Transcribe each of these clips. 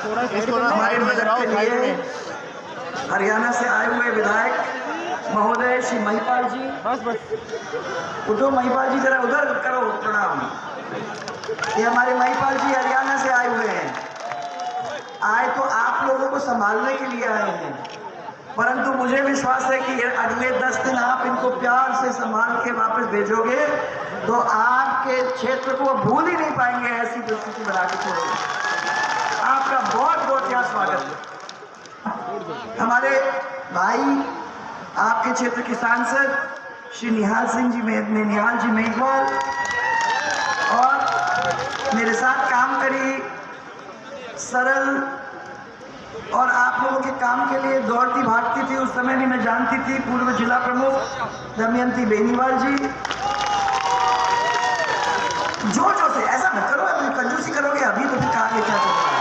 हमारे मदद के लिए हरियाणा से आए हुए विधायक महोदय श्री महिपाल जी, उठो महिपाल जी, जरा उधर करो प्रणाम। ये हमारे महिपाल जी हरियाणा से आए हुए हैं। आए तो आप लोगों को संभालने के लिए आए हैं, परंतु मुझे विश्वास है कि अगले 10 दिन आप इनको प्यार से संभाल के वापस भेजोगे तो आपके क्षेत्र को भूल ही नहीं पाएंगे, ऐसी परिस्थिति बना के छोड़ोगे। आपका बहुत बहुत यहाँ स्वागत है। हमारे भाई आपके क्षेत्र के सांसद श्री निहाल जी मेघवाल और मेरे साथ काम करी, सरल और आप लोगों के काम के लिए दौड़ती भागती थी, उस समय भी मैं जानती थी, पूर्व जिला प्रमुख दमयंती बेनीवाल जी। जोर जोर से ऐसा मत करो, अपनी कंजूसी करोगे अभी तो फिर कहा क्या चल रहा है।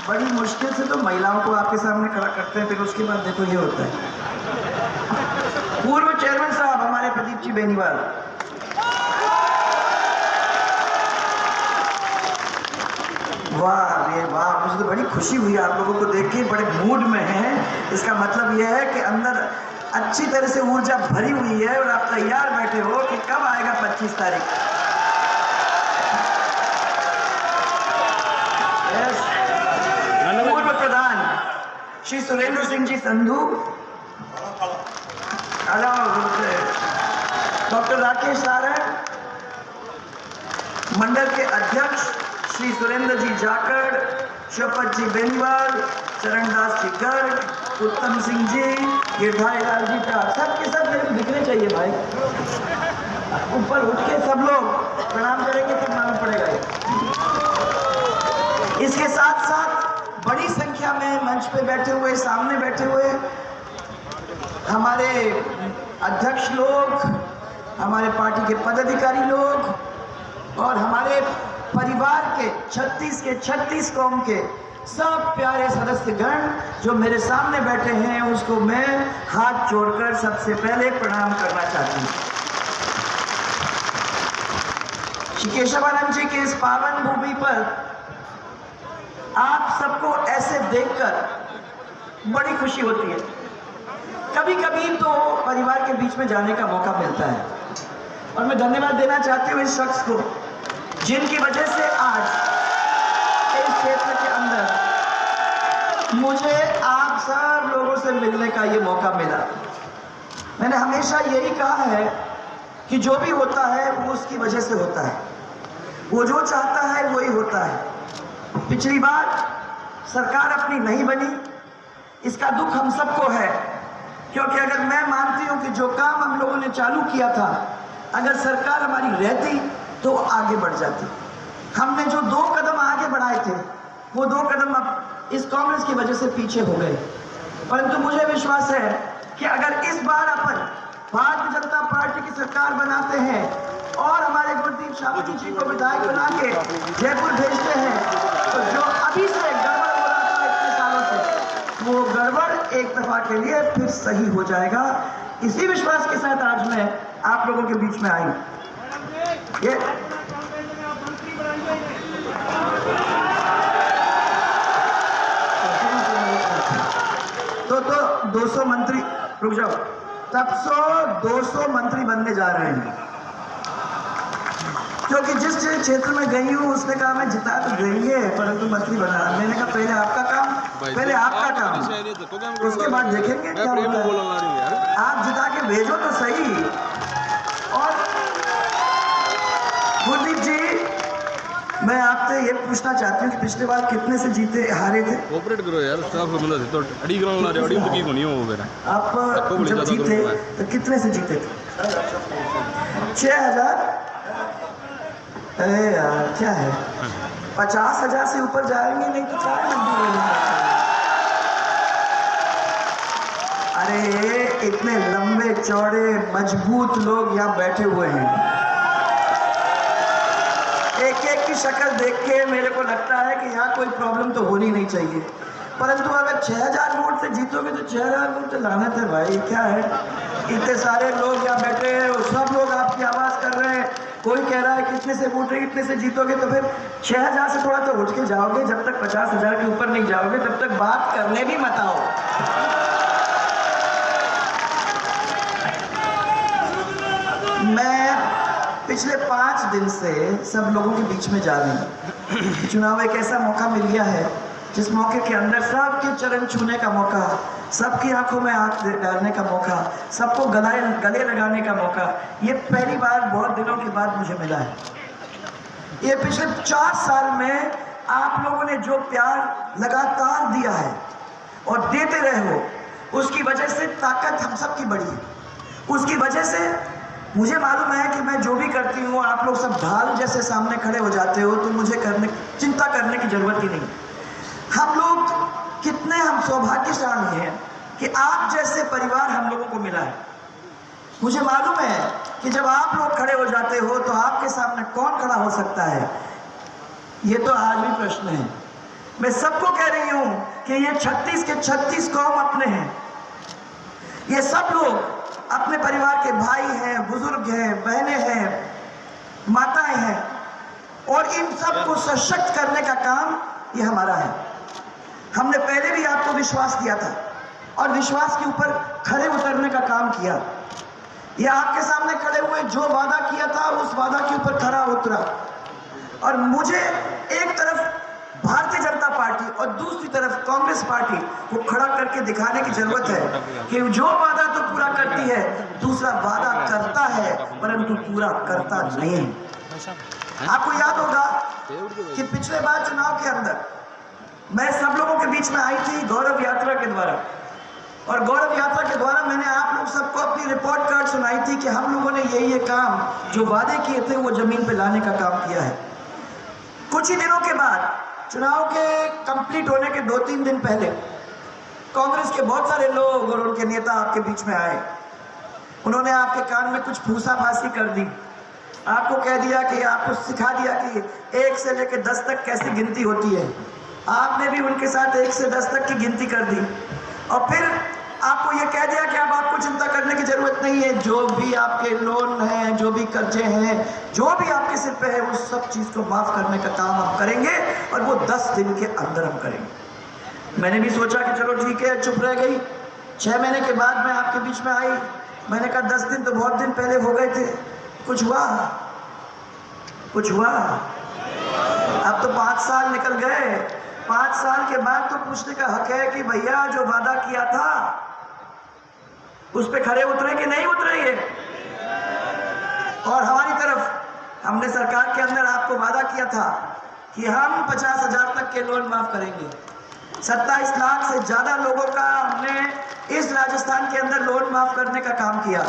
बड़ी मुश्किल से तो महिलाओं को आपके सामने खड़ा करते हैं, फिर उसके बाद देखो ये होता है। पूर्व चेयरमैन साहब हमारे प्रदीप जी बेनीवाल, वाह रे वाह, मुझे तो बड़ी खुशी हुई आप लोगों को देख के, बड़े मूड में हैं। इसका मतलब यह है कि अंदर अच्छी तरह से ऊर्जा भरी हुई है और आप तैयार बैठे हो कि कब आएगा 25 तारीख। पूर्व प्रधान श्री सुरेंद्र सिंह जी संधू, डॉक्टर राकेश सारण, मंडल के अध्यक्ष श्री सुरेंद्र जी जाखड़, शिवपत जी बेनीवाल, चरणदास जी गर्ग, उत्तम सिंह जी, गिरधारीलाल जी का, सबके सब मेरे को दिखने चाहिए भाई। ऊपर उठ के सब लोग प्रणाम करेंगे तब मालूम पड़ेगा। इसके साथ साथ बड़ी संख्या में मंच पे बैठे हुए, सामने बैठे हुए हमारे अध्यक्ष लोग, हमारे पार्टी के पदाधिकारी लोग और हमारे परिवार के 36 कौम के सब प्यारे सदस्यगण जो मेरे सामने बैठे हैं, उसको मैं हाथ जोड़कर सबसे पहले प्रणाम करना चाहती हूँ। श्री केशवानंद जी के इस पावन भूमि पर आप सबको ऐसे देखकर बड़ी खुशी होती है। कभी कभी तो परिवार के बीच में जाने का मौका मिलता है और मैं धन्यवाद देना चाहती हूँ इस शख्स को जिनकी वजह से आज इस क्षेत्र के अंदर मुझे आप सब लोगों से मिलने का ये मौका मिला। मैंने हमेशा यही कहा है कि जो भी होता है वो उसकी वजह से होता है, वो जो चाहता है वही होता है। पिछली बार सरकार अपनी नहीं बनी, इसका दुख हम सबको है, क्योंकि अगर मैं मानती हूं कि जो काम हम लोगों ने चालू किया था, अगर सरकार हमारी रहती तो आगे बढ़ जाती। हमने जो 2 कदम आगे बढ़ाए थे वो 2 कदम अब इस कांग्रेस की वजह से पीछे हो गए, परंतु मुझे विश्वास है कि अगर इस बार अपन भारतीय जनता पार्टी की सरकार बनाते हैं और हमारे गुरदीप शाहपुरी जी को विधायक बना के जयपुर भेजते हैं तो जो अभी से गड़बड़ हो रहा था इतने सालों से, वो गड़बड़ एक दफा के लिए फिर सही हो जाएगा। इसी विश्वास के साथ आज मैं आप लोगों के बीच में आई। ये तो 200 मंत्री, रुक जाओ, तब 200 मंत्री बनने जा रहे हैं, क्योंकि जिस क्षेत्र में गई हूँ उसने कहा मैं जिता तो देंगे परंतु मंत्री बना। मैंने कहा पहले आपका काम, पहले आपका काम, उसके बाद देखेंगे क्या होता है। आप जिता के भेजो तो सही। और गुरदीप जी, मैं आपसे ये पूछना चाहती हूँ कि पिछले बार कितने से जीते हारे थे? कोऑपरेट करो यार, स्टाफ को मिला तो अड़ी ग्राउंड ला रहे अड़ी तो की को नहीं हो मेरा। आप जब जीते तो कितने से जीते थे? 6000। अरे यार क्या है, 50,000 से ऊपर जाएंगे नहीं तो क्या है। अरे इतने लंबे चौड़े मजबूत लोग यहाँ बैठे हुए हैं, एक एक की शक्ल देख के मेरे को लगता है कि यहाँ कोई प्रॉब्लम तो होनी नहीं चाहिए, परंतु अगर 6000 वोट से जीतोगे तो 6000 वोट तो लानत है भाई। क्या है, इतने सारे लोग यहाँ बैठे हैं और सब लोग आपकी आवाज़ कर रहे हैं, कोई कह रहा है कितने से वोट है, कितने से जीतोगे, तो फिर 6,000 से थोड़ा तो उठ के जाओगे। जब तक 50,000 के ऊपर नहीं जाओगे तब तक बात करने भी मत आओ। मैं पिछले 5 दिन से सब लोगों के बीच में जा रही हूँ। चुनाव एक ऐसा मौका मिल गया है जिस मौके के अंदर सबके चरण छूने का मौका, सबकी आंखों में आंख डालने का मौका, सबको गले लगाने का मौका, ये पहली बार बहुत दिनों के बाद मुझे मिला है। ये पिछले 4 साल में आप लोगों ने जो प्यार लगातार दिया है और देते रहे हो, उसकी वजह से ताकत हम सब की बढ़ी है। उसकी वजह से मुझे मालूम है कि मैं जो भी करती हूँ आप लोग सब ढाल जैसे सामने खड़े हो जाते हो, तो मुझे चिंता करने की जरूरत ही नहीं। हम लोग कितने हम सौभाग्यशाली हैं कि आप जैसे परिवार हम लोगों को मिला है। मुझे मालूम है कि जब आप लोग खड़े हो जाते हो तो आपके सामने कौन खड़ा हो सकता है, ये तो आज भी प्रश्न है। मैं सबको कह रही हूं कि ये 36 के 36 कौम अपने हैं। ये सब लोग अपने परिवार के भाई हैं, बुजुर्ग हैं, बहनें हैं, माताएं हैं, और इन सबको सशक्त करने का काम ये हमारा है। हमने पहले भी आपको विश्वास दिया था और विश्वास के ऊपर खड़े उतरने का काम किया। ये आपके सामने खड़े हुए जो वादा किया था उस वादा के ऊपर खड़ा उतरा। और मुझे एक तरफ भारतीय जनता पार्टी और दूसरी तरफ कांग्रेस पार्टी को खड़ा करके दिखाने की जरूरत है कि जो वादा तो पूरा करती है, दूसरा वादा करता है परंतु पूरा करता नहीं। आपको याद होगा कि पिछले बार चुनाव के अंदर मैं सब लोगों के बीच में आई थी गौरव यात्रा के द्वारा, और गौरव यात्रा के द्वारा मैंने आप लोग सबको अपनी रिपोर्ट कार्ड सुनाई थी कि हम लोगों ने ये काम जो वादे किए थे वो जमीन पे लाने का काम किया है। कुछ ही दिनों के बाद चुनाव के कंप्लीट होने के 2-3 दिन पहले कांग्रेस के बहुत सारे लोग और उनके नेता आपके बीच में आए। उन्होंने आपके कान में कुछ फूसाफासी कर दी, आपको कह दिया कि आपको सिखा दिया कि 1 से लेकर 10 तक कैसी गिनती होती है। आपने भी उनके साथ 1 से 10 तक की गिनती कर दी और फिर आपको ये कह दिया कि अब आपको चिंता करने की जरूरत नहीं है, जो भी आपके लोन हैं, जो भी कर्जे हैं, जो भी आपके सिर पे है, उस सब चीज़ को माफ़ करने का काम हम करेंगे और वो 10 दिन के अंदर हम करेंगे। मैंने भी सोचा कि चलो ठीक है, चुप रह गई। 6 महीने के बाद मैं आपके बीच में आई। मैंने कहा 10 दिन तो बहुत दिन पहले हो गए थे, कुछ हुआ? कुछ हुआ? अब तो 5 साल निकल गए। 5 साल के बाद तो पूछने का हक है कि भैया जो वादा किया था उस पे खड़े उतरे कि नहीं उतरेंगे। और हमारी तरफ हमने सरकार के अंदर आपको वादा किया था कि हम 50,000 तक के लोन माफ करेंगे। 27 लाख से ज्यादा लोगों का हमने इस राजस्थान के अंदर लोन माफ करने का काम किया,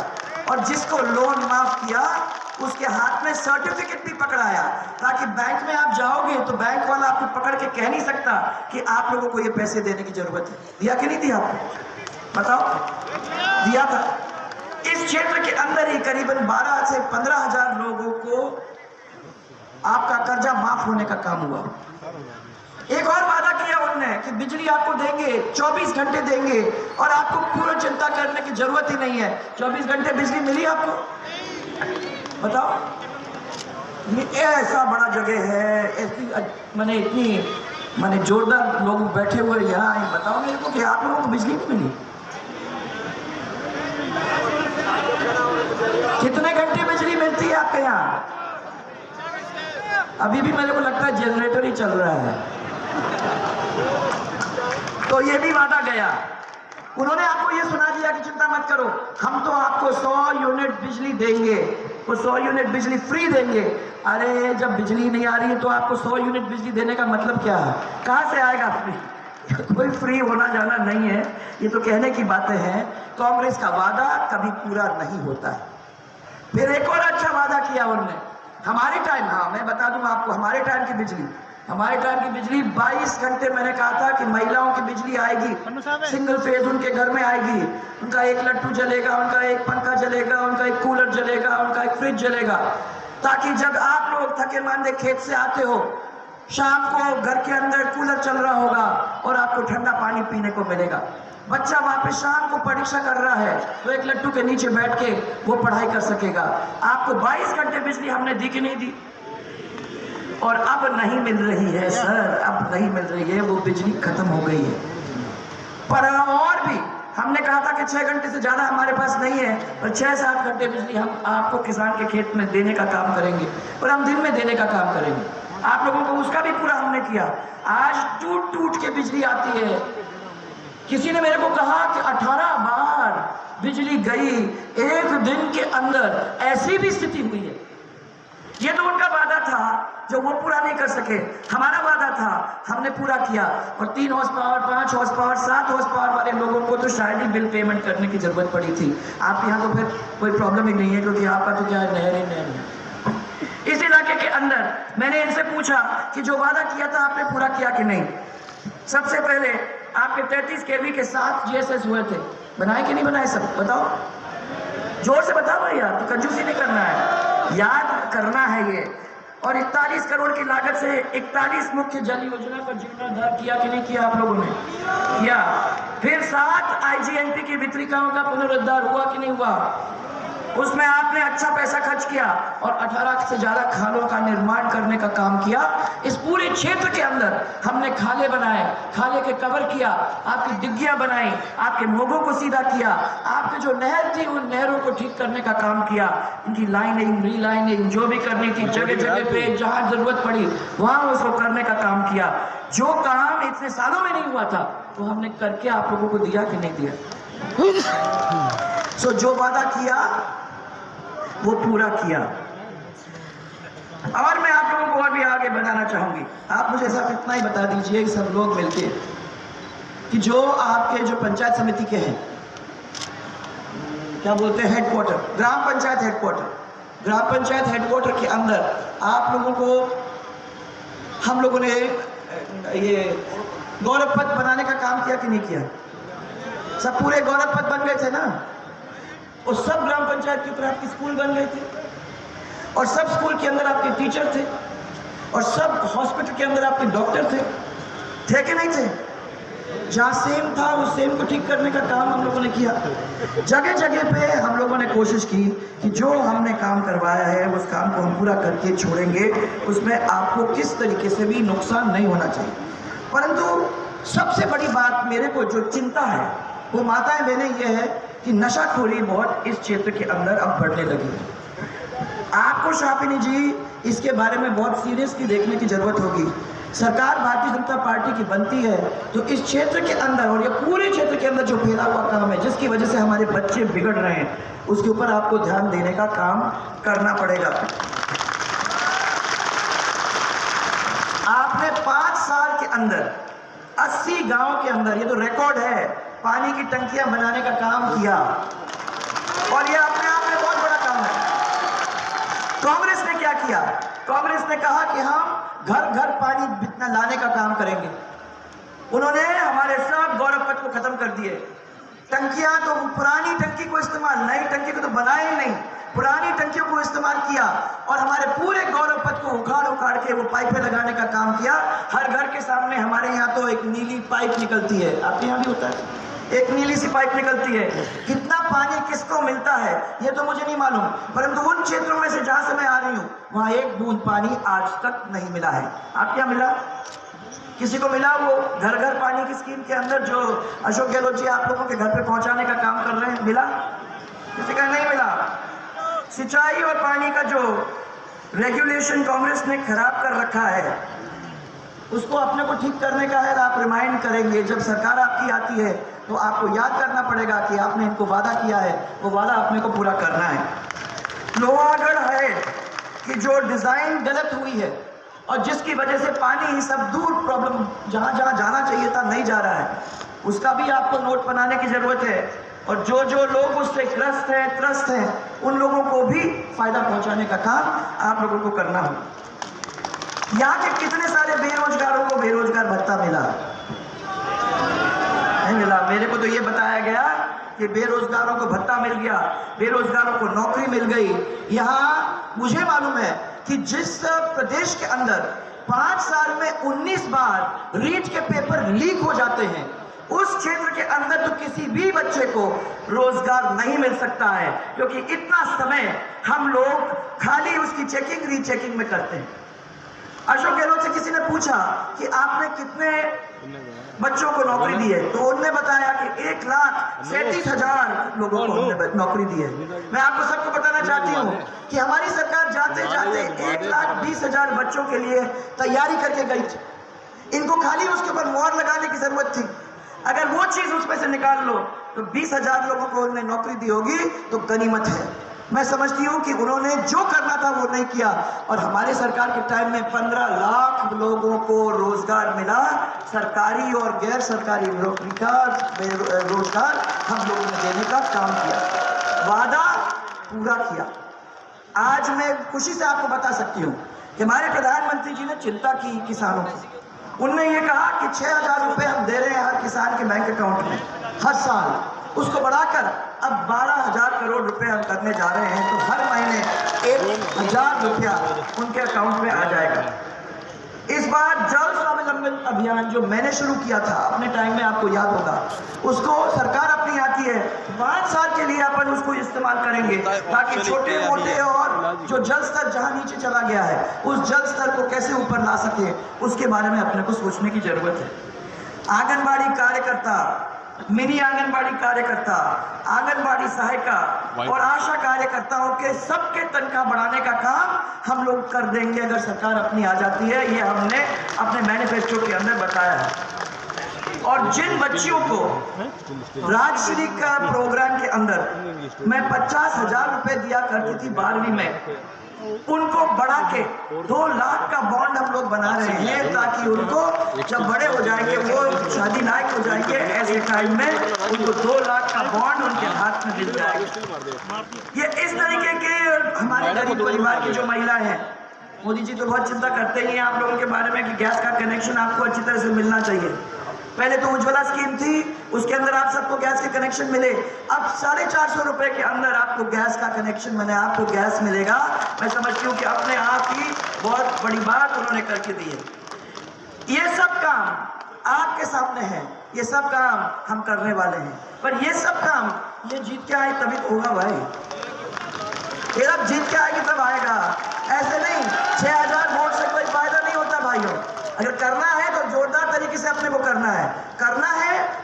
और जिसको लोन माफ किया उसके हाथ में सर्टिफिकेट भी पकड़ाया, ताकि बैंक में आप जाओगे तो बैंक वाला आपको पकड़ के कह नहीं सकता कि आप लोगों को ये पैसे देने की जरूरत है। दिया कि नहीं दिया आपको? बताओ। दिया था। इस क्षेत्र के अंदर ही करीबन 12 से 15,000 लोगों को आपका कर्जा माफ होने का काम हुआ। एक और वादा किया उन्होंने कि बिजली आपको देंगे, 24 घंटे देंगे और आपको पूरी चिंता करने की जरूरत ही नहीं है। 24 घंटे बिजली मिली आपको? बताओ। ऐसा बड़ा जगह है, ऐसी इतनी जोरदार लोग बैठे हुए यहाँ, बताओ मेरे को कि आप लोगों को बिजली नहीं मिली? कितने घंटे बिजली मिलती है आपके यहाँ? अभी भी मेरे को लगता है जनरेटर ही चल रहा है। तो ये भी वादा गया। उन्होंने आपको ये सुना दिया कि चिंता मत करो, हम तो आपको 100 यूनिट बिजली देंगे, वो 100 यूनिट बिजली फ्री देंगे। अरे जब बिजली नहीं आ रही है तो आपको 100 यूनिट बिजली देने का मतलब क्या है? कहाँ से आएगा फ्री? कोई फ्री होना जाना नहीं है, ये तो कहने की बातें हैं। कांग्रेस का वादा कभी पूरा नहीं होता है। फिर एक और अच्छा वादा किया उन्होंने हमारे टाइम। हाँ, मैं बता दूं आपको, हमारे टाइम की बिजली 22 घंटे मैंने कहा था कि महिलाओं की बिजली आएगी, सिंगल फेज उनके घर में आएगी। उनका एक लट्टू जलेगा, उनका एक पंखा जलेगा, उनका एक कूलर जलेगा, उनका एक फ्रिज जलेगा, ताकि जब आप लोग थके मांदे खेत से आते हो शाम को घर के अंदर कूलर चल रहा होगा और आपको ठंडा पानी पीने को मिलेगा। बच्चा वहां पे शाम को परीक्षा कर रहा है तो एक लट्टू के नीचे बैठ के वो पढ़ाई कर सकेगा। आपको 22 घंटे बिजली हमने दी कि नहीं दी? और अब नहीं मिल रही है सर, अब नहीं मिल रही है, वो बिजली खत्म हो गई है। पर और भी हमने कहा था कि 6 घंटे से ज्यादा हमारे पास नहीं है, और 6-7 घंटे बिजली हम आपको किसान के खेत में देने का काम करेंगे, और हम दिन में देने का काम करेंगे आप लोगों को, उसका भी पूरा हमने किया। आज टूट टूट के बिजली आती है। किसी ने मेरे को कहा कि 18 बार बिजली गई एक दिन के अंदर, ऐसी भी स्थिति हुई है। ये तो उनका वादा था जो वो पूरा नहीं कर सके, हमारा वादा था हमने पूरा किया। और 3 horse power, 5 horse power, 7 horse power वाले लोगों को तो शायद ही बिल पेमेंट करने की जरूरत पड़ी थी। आपके यहाँ तो फिर कोई प्रॉब्लम ही नहीं है, क्योंकि आपका तो क्या है, नहर ही नहर है। इस इलाके के अंदर मैंने इनसे पूछा कि जो वादा किया था आपने पूरा किया कि नहीं। सबसे पहले आपके 33 kV के 7 GSS हुए थे, बनाए कि नहीं बनाए? सब बताओ, जोर से बताओ भाई यार, तो कंजूसी नहीं करना है, याद करना है ये। और 41 करोड़ की लागत से 41 मुख्य जल योजना पर जीर्णोद्धार किया कि नहीं किया आप लोगों ने? किया। फिर 7 IGNP की वितरिकाओं का पुनरुद्धार हुआ कि नहीं हुआ? उसमें आपने अच्छा पैसा खर्च किया और 18 से ज्यादा खालों का निर्माण करने का काम किया। इस पूरे क्षेत्र के अंदर हमने खाले बनाए, खाले के कवर किया, आपकी डिग्गियां बनाई, आपके मोगों को सीधा किया, आपकी जो नहर थी उन नहरों को ठीक करने का काम किया। इनकी लाइनिंग, रीलाइनिंग जो भी करनी थी, जगह जगह पे जहां जरूरत पड़ी वहां उसको करने का काम किया। जो काम इतने सालों में नहीं हुआ था वो हमने करके आप लोगों को दिया कि नहीं दिया? सो जो वादा किया वो पूरा किया। और मैं आप लोगों को और भी आगे बढ़ाना चाहूंगी। आप मुझे सिर्फ इतना ही बता दीजिए कि सब लोग मिलके कि जो आपके जो पंचायत समिति के हैं, क्या बोलते हैं, हेडक्वार्टर, ग्राम पंचायत हेडक्वार्टर, ग्राम पंचायत हेडक्वार्टर के अंदर आप लोगों को हम लोगों ने ये गौरव पथ बनाने का काम किया कि नहीं किया? सब पूरे गौरव पथ बन गए थे ना, और सब ग्राम पंचायत के ऊपर आपके स्कूल बन गए थे, और सब स्कूल के अंदर आपके टीचर थे, और सब हॉस्पिटल के अंदर आपके डॉक्टर थे कि नहीं थे? जहाँ सेम था उस सेम को ठीक करने का काम हम लोगों ने किया। जगह जगह पे हम लोगों ने कोशिश की कि जो हमने काम करवाया है उस काम को हम पूरा करके छोड़ेंगे, उसमें आपको किस तरीके से भी नुकसान नहीं होना चाहिए। परंतु सबसे बड़ी बात मेरे को जो चिंता है वो माताएं बहनें ये है कि नशाखोरी बहुत इस क्षेत्र के अंदर अब बढ़ने लगी है। आपको शापिनी जी इसके बारे में बहुत सीरियसली देखने की जरूरत होगी। सरकार भारतीय जनता पार्टी की बनती है तो इस क्षेत्र के अंदर और ये पूरे क्षेत्र के अंदर जो फैला हुआ काम है जिसकी वजह से हमारे बच्चे बिगड़ रहे हैं, उसके ऊपर आपको ध्यान देने का काम करना पड़ेगा। आपने 5 साल के अंदर 80 गांव के अंदर, ये तो रिकॉर्ड है, पानी की टंकियां बनाने का काम किया, और ये अपने आप में बहुत बड़ा काम है। कांग्रेस ने क्या किया? कांग्रेस ने कहा कि हम घर घर पानी बितना लाने का काम करेंगे। उन्होंने हमारे सब गौरव पथ को खत्म कर दिए। टंकियां तो पुरानी टंकी को इस्तेमाल, नई टंकी को तो बनाए ही नहीं, पुरानी टंकियों को इस्तेमाल किया और हमारे पूरे गौरव पथ को उखाड़ उखाड़ के वो पाइपें लगाने का काम किया। हर घर के सामने हमारे यहाँ तो एक नीली पाइप निकलती है, आपके यहाँ भी होता है, एक नीली सी पाइप निकलती है। कितना पानी किसको मिलता है ये तो मुझे नहीं मालूम, परंतु उन क्षेत्रों में से जहां से मैं आ रही हूँ वहां एक बूंद पानी आज तक नहीं मिला है। आप क्या मिला? किसी को मिला? वो घर घर पानी की स्कीम के अंदर जो अशोक गहलोत जी आप लोगों के घर पे पहुंचाने का काम कर रहे हैं, मिला? किसी का नहीं मिला। सिंचाई और पानी का जो रेगुलेशन कांग्रेस ने खराब कर रखा है उसको अपने को ठीक करने का है। आप रिमाइंड करेंगे जब सरकार आपकी आती है तो आपको याद करना पड़ेगा कि आपने इनको वादा किया है, वो वादा अपने को पूरा करना है। लोहागढ़ है कि जो डिजाइन गलत हुई है और जिसकी वजह से पानी ही सब दूर प्रॉब्लम जहां जहां जाना चाहिए था नहीं जा रहा है, उसका भी आपको नोट बनाने की जरूरत है। और जो जो लोग उससे त्रस्त हैं उन लोगों को भी फायदा पहुंचाने का काम आप लोगों को करना हो। यहाँ के कितने सारे बेरोजगारों को बेरोजगार भत्ता मिला? नहीं मिला। मेरे को तो ये बताया गया कि बेरोजगारों को भत्ता मिल गया, बेरोजगारों को नौकरी मिल गई। यहाँ मुझे मालूम है कि जिस प्रदेश के अंदर 5 साल में 19 बार रीट के पेपर लीक हो जाते हैं। उस क्षेत्र के अंदर तो किसी भी बच्चे को रोजगार नहीं मिल सकता है, क्योंकि इतना समय हम लोग खाली उसकी चेकिंग रीचेकिंग में करते हैं। अशोक गहलोत से किसी ने पूछा कि आपने कितने बच्चों को नौकरी दी है, तो उन्होंने बताया कि 1,37,000 लोगों को हमने नौकरी दी है। मैं आपको सबको बताना चाहती हूँ कि हमारी सरकार जाते जाते 1,20,000 बच्चों के लिए तैयारी करके गई थी। इनको खाली उसके ऊपर मोहर लगाने की जरूरत थी। अगर वो चीज उसमें से निकाल लो तो 20,000 लोगों को उन्होंने नौकरी दी होगी तो गनीमत है। मैं समझती हूँ कि उन्होंने जो करना था वो नहीं किया, और हमारे सरकार के टाइम में 15 लाख लोगों को रोजगार मिला। सरकारी और गैर सरकारी नौकरी का रोजगार हम लोगों ने देने का काम किया, वादा पूरा किया। आज मैं खुशी से आपको बता सकती हूँ कि हमारे प्रधानमंत्री जी ने चिंता की किसानों की। उन्होंने ये कहा कि 6,000 रुपए हम दे रहे हैं हर किसान के बैंक अकाउंट में हर साल, उसको बढ़ाकर अब 12,000 करोड़ रुपए हम करने जा रहे हैं। तो हर महीने 1,000 रुपया उनके अकाउंट में आ जाएगा। इस बार जल स्वावलंबन अभियान जो मैंने शुरू किया था अपने टाइम में, आपको याद होगा, उसको सरकार अपनी आती है 5 साल के लिए अपन उसको इस्तेमाल करेंगे, ताकि छोटे मोटे और जो जल स्तर जहां नीचे चला गया है उस जल स्तर को कैसे ऊपर ला सके, उसके बारे में अपने को सोचने की जरूरत है। आंगनबाड़ी कार्यकर्ता, मिनी आंगनबाड़ी कार्यकर्ता, आंगनबाड़ी सहायिका और आशा कार्यकर्ताओं के सबके तनख्वाह बढ़ाने का काम हम लोग कर देंगे अगर सरकार अपनी आ जाती है। ये हमने अपने मैनिफेस्टो के अंदर बताया है। और जिन बच्चियों को राजश्री का प्रोग्राम के अंदर मैं 50,000 रुपए दिया करती थी 12वीं में, उनको बढ़ा के 2 लाख का बॉन्ड हम लोग बना रहे हैं, ताकि उनको जब बड़े हो जाएंगे, वो शादी लायक हो जाएंगे, ऐसे टाइम में उनको 2 लाख का बॉन्ड उनके हाथ में मिल जाएगा। ये इस तरीके के हमारे गरीब परिवार की जो महिला है, मोदी जी तो बहुत चिंता करते ही हैं आप लोगों के बारे में कि गैस का कनेक्शन आपको अच्छी तरह से मिलना चाहिए। पहले तो उज्ज्वला स्कीम थी, उसके अंदर आप सबको गैस के कनेक्शन मिले। अब 450 रुपए के अंदर आपको गैस का कनेक्शन मिले, आपको गैस मिलेगा। मैं समझती हूँ कि अपने आप ही बहुत बड़ी बात उन्होंने करके दी है। ये सब काम आपके सामने है, ये सब काम हम करने वाले हैं, पर ये सब काम ये जीत के आए तभी तो होगा भाई। ये अब जीत के आएगी तब आएगा, ऐसे नहीं 6,000 वोट से कोई फायदा नहीं होता भाइयों। अगर करना है तो जोरदार तरीके से अपने को करना है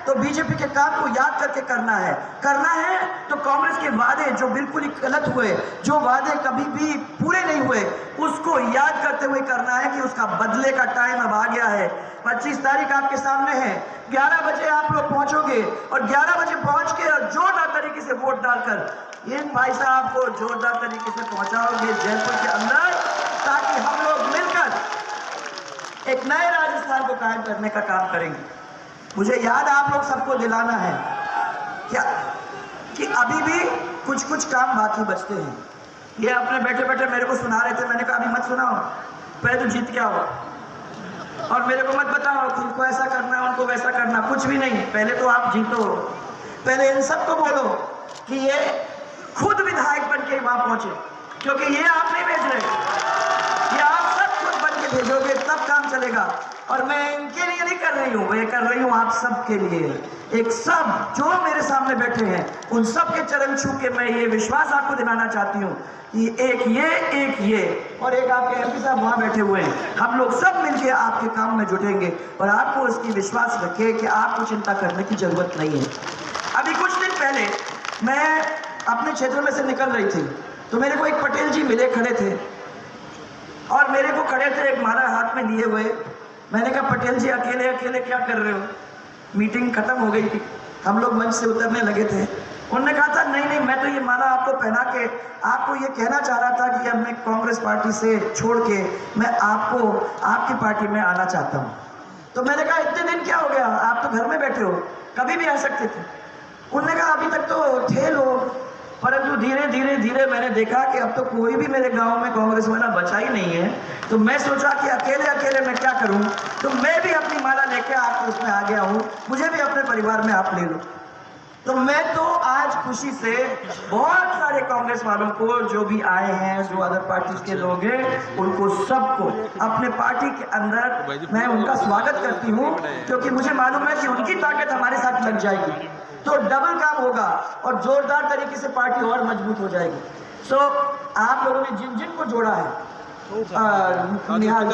तो बीजेपी के काम को याद करके करना है तो कांग्रेस के वादे जो बिल्कुल ही गलत हुए, जो वादे कभी भी पूरे नहीं हुए, उसको याद करते हुए करना है कि उसका बदले का टाइम अब आ गया है। 25 तारीख आपके सामने है, 11 बजे आप लोग पहुंचोगे और 11 बजे पहुंच के और जोरदार तरीके से वोट डालकर इन भाई साहब को जोरदार तरीके से पहुंचाओगे जयपुर के अंदर, ताकि हम लोग मिलकर एक नए राजस्थान को कायम करने का काम करेंगे। मुझे याद आप लोग सबको दिलाना है क्या कि अभी भी कुछ कुछ काम बाकी बचते हैं। ये अपने बैठे बैठे मेरे को सुना रहे थे, मैंने कहा अभी मत सुनाओ, पहले तो जीत क्या हो और मेरे को मत बताओ कि इनको ऐसा करना उनको वैसा करना, कुछ भी नहीं। पहले तो आप जीतो, पहले इन सबको बोलो कि ये खुद विधायक बन के वहां पहुंचे, क्योंकि ये आप नहीं भेज रहे, ये आप सब खुद बन के भेजोगे तब काम चलेगा। और मैं इनके लिए नहीं कर रही हूँ, मैं कर रही हूँ आप सब के लिए। एक सब जो मेरे सामने बैठे हैं उन सब के चरण छू के मैं ये विश्वास आपको दिलाना चाहती हूँ कि एक ये और एक आपके एमपी साहब वहां बैठे हुए हैं, हम लोग सब मिलके आपके काम में जुटेंगे और आपको इसकी विश्वास रखे कि आपको चिंता करने की जरूरत नहीं है। अभी कुछ दिन पहले मैं अपने क्षेत्र में से निकल रही थी तो मेरे को एक पटेल जी मिले, खड़े थे और मेरे को खड़े थे एक माला हाथ में लिए हुए। मैंने कहा पटेल जी अकेले अकेले क्या कर रहे हो? मीटिंग खत्म हो गई थी, हम लोग मंच से उतरने लगे थे। उन्होंने कहा था नहीं मैं तो ये माला आपको पहना के आपको ये कहना चाह रहा था कि अब मैं कांग्रेस पार्टी से छोड़ के मैं आपको आपकी पार्टी में आना चाहता हूँ। तो मैंने कहा इतने दिन क्या हो गया, आप तो घर में बैठे हो, कभी भी आ सकते थे। उन्होंने कहा अभी तक तो थे लोग, परंतु धीरे धीरे मैंने देखा कि अब तो कोई भी मेरे गांव में कांग्रेस वाला बचा ही नहीं है, तो मैं सोचा कि अकेले मैं क्या करूं, तो मैं भी अपनी माला लेके आपके उसमें आ गया हूं, मुझे भी अपने परिवार में आप ले लो। तो मैं तो आज खुशी से बहुत सारे कांग्रेस वालों को, जो भी आए हैं, जो अदर पार्टीज के लोग हैं, उनको सबको अपने पार्टी के अंदर मैं उनका स्वागत करती हूँ, क्योंकि मुझे मालूम है कि उनकी ताकत हमारे साथ लग जाएगी तो डबल काम होगा और जोरदार तरीके से पार्टी और मजबूत हो जाएगी। सो आप लोगों ने जिन जिन को जोड़ा है, निहाल,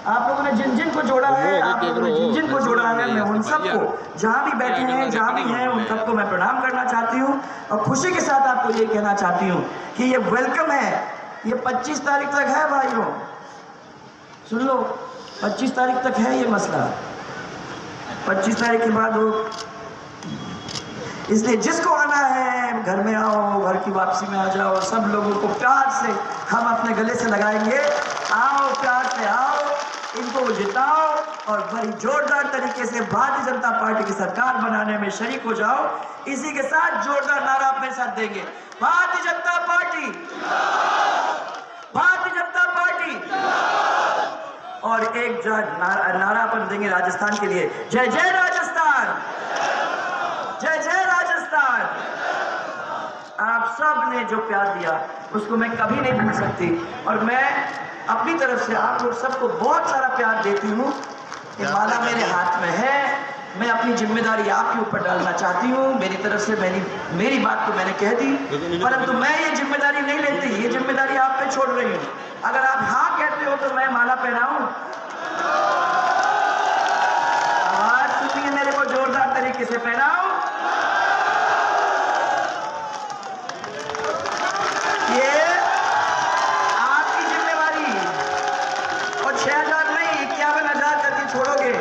आप लोगों ने जिन जिन को जोड़ा है, आप लोगों ने जिन जिन को जोड़ा है, मैं उन सबको जहाँ भी बैठे हैं, जहाँ भी हैं, उन सबको मैं प्रणाम करना चाहती हूँ और खुशी के साथ आपको ये कहना चाहती हूँ कि ये वेलकम है। ये 25 तारीख तक है भाइयों, सुन लो, 25 तारीख तक है ये मसला। 25 तारीख के बाद वो, इसलिए जिसको आना है घर में आओ, घर की वापसी में आ जाओ, सब लोगों को प्यार से हम अपने गले से लगाएंगे। आओ, प्यार से आओ, इनको जिताओ और बड़ी जोरदार तरीके से भारतीय जनता पार्टी की सरकार बनाने में शरीक हो जाओ। इसी के साथ जोरदार नारा अपने साथ देंगे, भारतीय जनता पार्टी, भारतीय जनता पार्टी। और एक नारा अपन देंगे राजस्थान के लिए, जय जय राजस्थान, जय जय राजस्थान। आप सब ने जो प्यार दिया उसको मैं कभी नहीं भूल सकती और मैं अपनी तरफ से आप लोग सबको बहुत सारा प्यार देती हूँ। ये माला मेरे हाथ में है, मैं अपनी जिम्मेदारी आपके ऊपर डालना चाहती हूँ। मेरी तरफ से मेरी बात तो मैंने कह दी, परंतु मैं ये जिम्मेदारी नहीं लेती, ये जिम्मेदारी आप पे छोड़ रही हूँ। अगर आप हाँ कहते हो तो मैं माला पहनाऊं? आवाज सुनिए मेरे को, जोरदार तरीके से पहनाऊं? ये आपकी जिम्मेवारी। और 6,000 नहीं, 51,000 करके छोड़ोगे